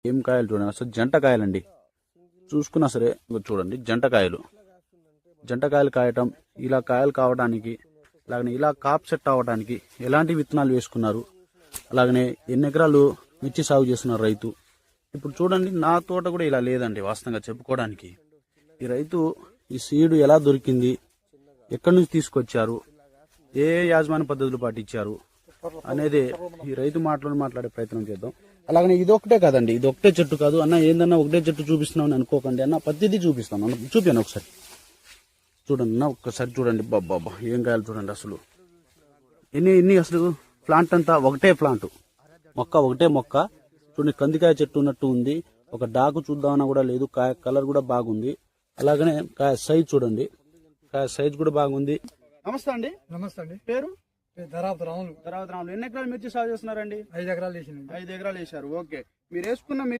ఏం కాయలు చూడండి, అసలు జంట కాయలండి. చూసుకున్నా సరే చూడండి, జంట కాయలు కాయటం, ఇలా కాయలు కావడానికి, అలాగనే ఇలా కాప్ సెట్ అవ్వడానికి ఎలాంటి విత్తనాలు వేసుకున్నారు, అలాగనే ఎన్ని ఎకరాలు మిర్చి సాగు చేస్తున్నారు రైతు. ఇప్పుడు చూడండి, నా తోట కూడా ఇలా లేదండి వాస్తవంగా చెప్పుకోవడానికి. ఈ రైతు ఈ సీడ్ ఎలా దొరికింది, ఎక్కడి నుంచి తీసుకొచ్చారు, ఏ యాజమాన్య పద్ధతులు పాటించారు అనేది ఈ రైతు మాట్లాడే ప్రయత్నం చేద్దాం. అలాగనే ఇది ఒకటే కాదండి, ఇది ఒకటే చెట్టు కాదు అన్న. ఏందన్నా ఒకటే చెట్టు చూపిస్తున్నావు అనుకోకండి అన్న, ప్రతిదీ చూపిస్తాను అన్న. చూపాను ఒకసారి చూడండి అన్న, ఒక్కసారి చూడండి. బాబా ఏం కాయాలి చూడండి. అసలు ఎన్ని అసలు ప్లాంట్ అంతా ఒకటే ప్లాంట్, ఒకటే మొక్క. చూడండి, కందికాయ చెట్టు ఉన్నట్టు ఉంది. ఒక డాకు చూద్దామన్నా కూడా లేదు. కాయ కలర్ కూడా బాగుంది. అలాగనే కాయ సైజ్ చూడండి, కాయ సైజ్ కూడా బాగుంది. నమస్తే అండి. నమస్తే అండి. పేరు? ధరావతి రాములు. ఎన్ని ఎకరాలు మిర్చి సాగు చేస్తున్నారండి? 5 ఎకరాలు వేసినాం. 5 ఎకరాలు వేశారు. ఓకే, మీరు వేసుకున్న